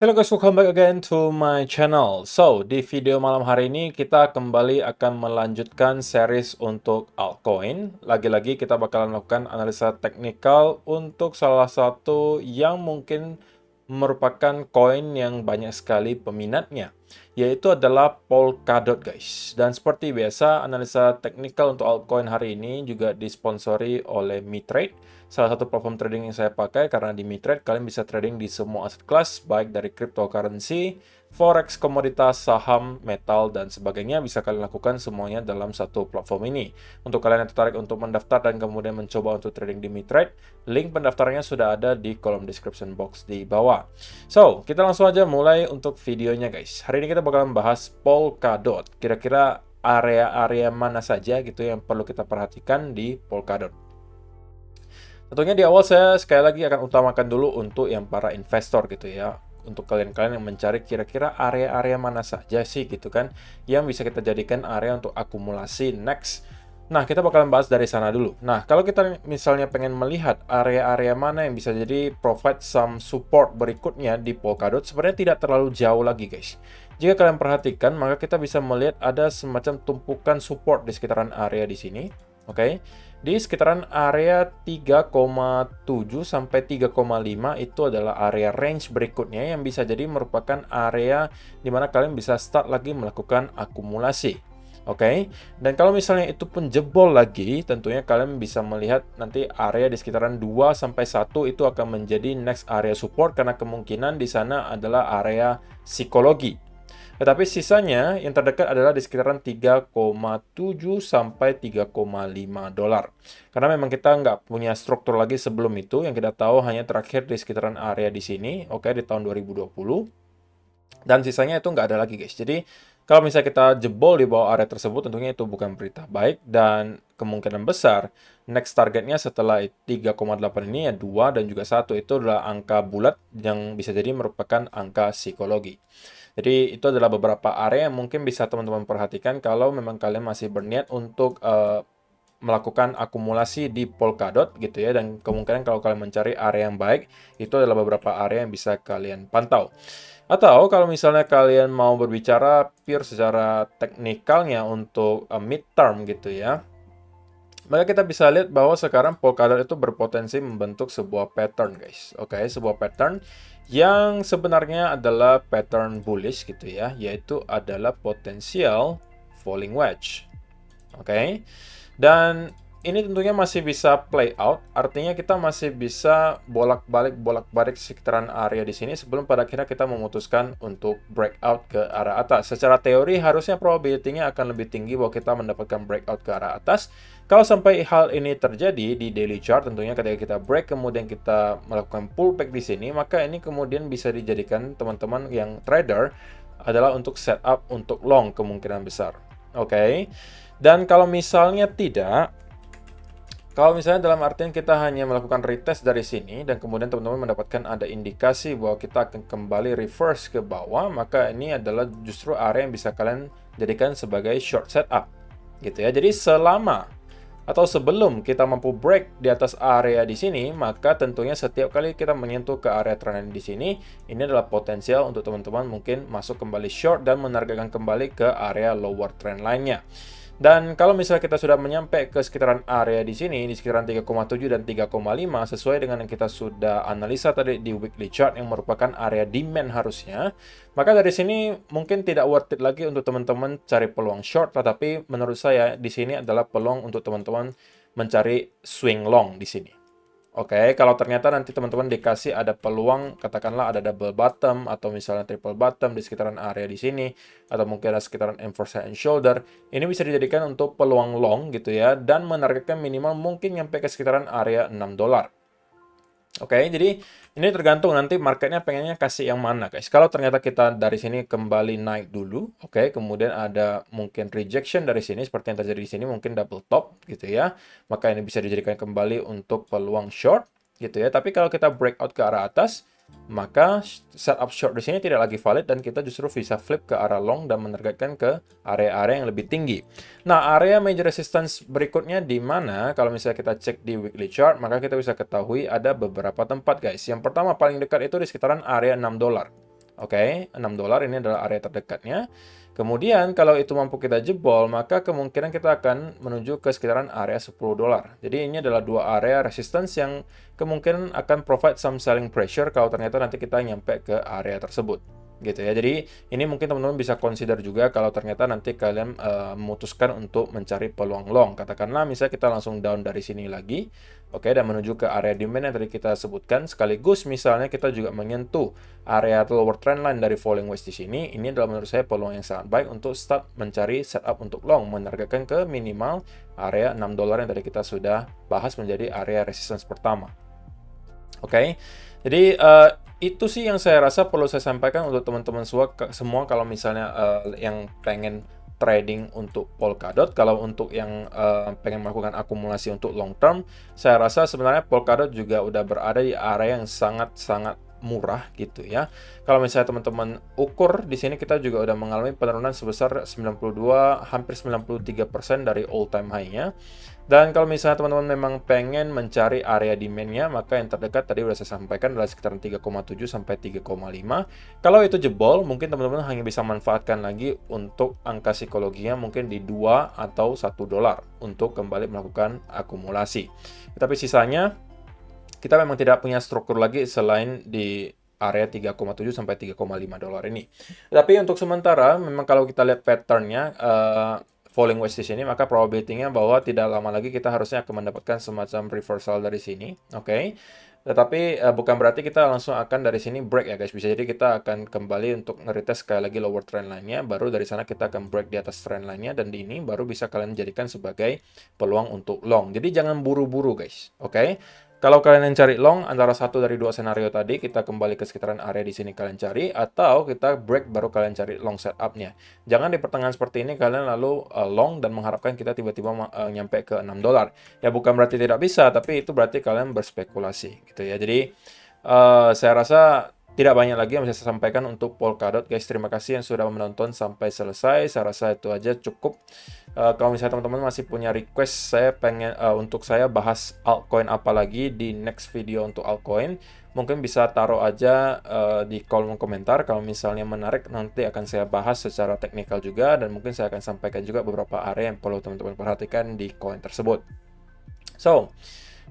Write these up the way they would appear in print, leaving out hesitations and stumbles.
Hello guys, welcome back again to my channel. So, di video malam hari ini kita kembali akan melanjutkan series untuk altcoin. Lagi-lagi kita bakalan melakukan analisa teknikal untuk salah satu yang mungkin merupakan koin yang banyak sekali peminatnya, yaitu adalah Polkadot guys. Dan seperti biasa, analisa teknikal untuk altcoin hari ini juga disponsori oleh Mitrade, salah satu platform trading yang saya pakai, karena di Mitrade kalian bisa trading di semua aset kelas, baik dari cryptocurrency, forex, komoditas, saham, metal, dan sebagainya. Bisa kalian lakukan semuanya dalam satu platform ini. Untuk kalian yang tertarik untuk mendaftar dan kemudian mencoba untuk trading di Mitrade, link pendaftarannya sudah ada di kolom description box di bawah. So, kita langsung aja mulai untuk videonya guys. Hari ini kita bakalan bahas Polkadot. Kira-kira area-area mana saja gitu yang perlu kita perhatikan di Polkadot. Tentunya di awal saya sekali lagi akan utamakan dulu untuk yang para investor gitu ya. Untuk kalian-kalian yang mencari kira-kira area-area mana saja sih gitu kan yang bisa kita jadikan area untuk akumulasi next. Nah, kita bakalan bahas dari sana dulu. Nah, kalau kita misalnya pengen melihat area-area mana yang bisa jadi provide some support berikutnya di Polkadot, sebenarnya tidak terlalu jauh lagi guys. Jika kalian perhatikan, maka kita bisa melihat ada semacam tumpukan support di sekitaran area di sini. Oke, di sekitaran area 3,7 sampai 3,5 itu adalah area range berikutnya yang bisa jadi merupakan area di mana kalian bisa start lagi melakukan akumulasi. Oke, dan kalau misalnya itu pun jebol lagi, tentunya kalian bisa melihat nanti area di sekitaran 2 sampai 1 itu akan menjadi next area support karena kemungkinan di sana adalah area psikologi. Tetapi sisanya yang terdekat adalah di sekitaran 3,7 sampai 3,5 dolar. Karena memang kita nggak punya struktur lagi sebelum itu, yang kita tahu hanya terakhir di sekitaran area di sini, oke, di tahun 2020. Dan sisanya itu nggak ada lagi guys. Jadi kalau misalnya kita jebol di bawah area tersebut, tentunya itu bukan berita baik, dan kemungkinan besar next targetnya setelah 3,8 ini ya 2 dan juga 1 itu adalah angka bulat yang bisa jadi merupakan angka psikologi. Jadi itu adalah beberapa area yang mungkin bisa teman-teman perhatikan kalau memang kalian masih berniat untuk melakukan akumulasi di Polkadot gitu ya, dan kemungkinan kalau kalian mencari area yang baik itu adalah beberapa area yang bisa kalian pantau. Atau kalau misalnya kalian mau berbicara pure secara teknikalnya untuk midterm gitu ya, maka kita bisa lihat bahwa sekarang Polkadot itu berpotensi membentuk sebuah pattern guys. Oke, sebuah pattern yang sebenarnya adalah pattern bullish gitu ya, yaitu adalah potensial falling wedge. Oke, dan ini tentunya masih bisa play out, artinya kita masih bisa bolak-balik sekitaran area di sini sebelum pada akhirnya kita memutuskan untuk breakout ke arah atas. Secara teori harusnya probability-nya akan lebih tinggi bahwa kita mendapatkan breakout ke arah atas. Kalau sampai hal ini terjadi di daily chart, tentunya ketika kita break kemudian kita melakukan pullback di sini, maka ini kemudian bisa dijadikan teman-teman yang trader adalah untuk setup untuk long kemungkinan besar. Oke. Dan kalau misalnya tidak, kalau misalnya dalam artian kita hanya melakukan retest dari sini dan kemudian teman-teman mendapatkan ada indikasi bahwa kita akan kembali reverse ke bawah, maka ini adalah justru area yang bisa kalian jadikan sebagai short setup gitu ya. Jadi selama atau sebelum kita mampu break di atas area di sini, maka tentunya setiap kali kita menyentuh ke area trend di sini, ini adalah potensial untuk teman-teman mungkin masuk kembali short dan menargetkan kembali ke area lower trend lainnya. Dan kalau misalnya kita sudah menyampe ke sekitaran area di sini, di sekitaran 3,7 dan 3,5, sesuai dengan yang kita sudah analisa tadi di weekly chart yang merupakan area demand harusnya, maka dari sini mungkin tidak worth it lagi untuk teman-teman cari peluang short, tetapi menurut saya di sini adalah peluang untuk teman-teman mencari swing long di sini. Oke, kalau ternyata nanti teman-teman dikasih ada peluang, katakanlah ada double bottom atau misalnya triple bottom di sekitaran area di sini, atau mungkin ada sekitaran M4 and shoulder, ini bisa dijadikan untuk peluang long gitu ya, dan menargetkan minimal mungkin nyampe ke sekitaran area 6 dolar. Oke, jadi ini tergantung nanti marketnya pengennya kasih yang mana guys. Kalau ternyata kita dari sini kembali naik dulu, oke, kemudian ada mungkin rejection dari sini seperti yang terjadi di sini, mungkin double top gitu ya, maka ini bisa dijadikan kembali untuk peluang short gitu ya. Tapi kalau kita breakout ke arah atas, maka setup short di sini tidak lagi valid dan kita justru bisa flip ke arah long dan menargetkan ke area-area yang lebih tinggi. Nah, area major resistance berikutnya di mana kalau misalnya kita cek di weekly chart, maka kita bisa ketahui ada beberapa tempat guys. Yang pertama paling dekat itu di sekitaran area 6 dolar. Oke, 6 dolar ini adalah area terdekatnya. Kemudian kalau itu mampu kita jebol, maka kemungkinan kita akan menuju ke sekitaran area 10 dolar. Jadi ini adalah dua area resistance yang kemungkinan akan provide some selling pressure kalau ternyata nanti kita nyampe ke area tersebut. Gitu ya. Jadi ini mungkin teman-teman bisa consider juga kalau ternyata nanti kalian memutuskan untuk mencari peluang long. Katakanlah misalnya kita langsung down dari sini lagi, oke, dan menuju ke area demand yang tadi kita sebutkan, sekaligus misalnya kita juga menyentuh area lower trend line dari falling wedge di sini. Ini adalah menurut saya peluang yang sangat baik untuk start mencari setup untuk long, menargetkan ke minimal area 6 dolar yang tadi kita sudah bahas menjadi area resistance pertama. Oke, jadi itu sih yang saya rasa perlu saya sampaikan untuk teman-teman semua kalau misalnya yang pengen trading untuk Polkadot. Kalau untuk yang pengen melakukan akumulasi untuk long term, saya rasa sebenarnya Polkadot juga udah berada di area yang sangat-sangat murah gitu ya. Kalau misalnya teman-teman ukur di sini kita juga udah mengalami penurunan sebesar 92 hampir 93% dari all time high-nya. Dan kalau misalnya teman-teman memang pengen mencari area demand-nya, maka yang terdekat tadi udah saya sampaikan adalah sekitar 3,7 sampai 3,5. Kalau itu jebol, mungkin teman-teman hanya bisa manfaatkan lagi untuk angka psikologinya mungkin di 2 atau 1 dolar untuk kembali melakukan akumulasi. Tapi sisanya kita memang tidak punya struktur lagi selain di area 3,7 sampai 3,5 dolar ini. Tapi untuk sementara, memang kalau kita lihat pattern-nya, falling wedge di sini, maka probability-nya bahwa tidak lama lagi kita harusnya akan mendapatkan semacam reversal dari sini, oke. Tetapi bukan berarti kita langsung akan dari sini break ya guys. Bisa jadi kita akan kembali untuk nge-retest sekali lagi lower trend line-nya, baru dari sana kita akan break di atas trend line-nya, dan di ini baru bisa kalian jadikan sebagai peluang untuk long. Jadi jangan buru-buru guys, oke. Kalau kalian yang cari long, antara satu dari dua senario tadi, kita kembali ke sekitaran area di sini kalian cari, atau kita break baru kalian cari long setup-nya. Jangan di pertengahan seperti ini kalian lalu long dan mengharapkan kita tiba-tiba nyampe ke 6 dolar. Ya bukan berarti tidak bisa, tapi itu berarti kalian berspekulasi gitu ya. Jadi saya rasa tidak banyak lagi yang bisa saya sampaikan untuk Polkadot guys. Terima kasih yang sudah menonton sampai selesai. Saya rasa itu aja cukup. Kalau misalnya teman-teman masih punya request, saya pengen untuk saya bahas altcoin apa lagi di next video untuk altcoin, mungkin bisa taruh aja di kolom komentar. Kalau misalnya menarik, nanti akan saya bahas secara teknikal juga, dan mungkin saya akan sampaikan juga beberapa area yang perlu teman-teman perhatikan di koin tersebut. So,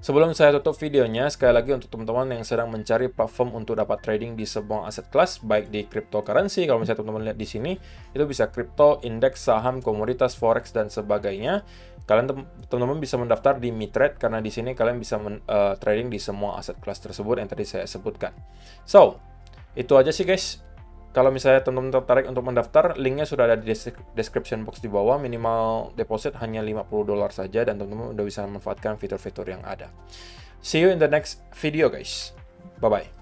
sebelum saya tutup videonya, sekali lagi untuk teman-teman yang sedang mencari platform untuk dapat trading di semua aset kelas, baik di cryptocurrency, kalau misalnya teman-teman lihat di sini, itu bisa kripto, indeks, saham, komoditas, forex, dan sebagainya. Kalian teman-teman bisa mendaftar di Mitrade, karena di sini kalian bisa trading di semua aset kelas tersebut yang tadi saya sebutkan. So, itu aja sih guys. Kalau misalnya teman-teman tertarik untuk mendaftar, linknya sudah ada di description box di bawah. Minimal deposit hanya 50 dolar saja, dan teman-teman udah bisa memanfaatkan fitur-fitur yang ada. See you in the next video guys. Bye-bye.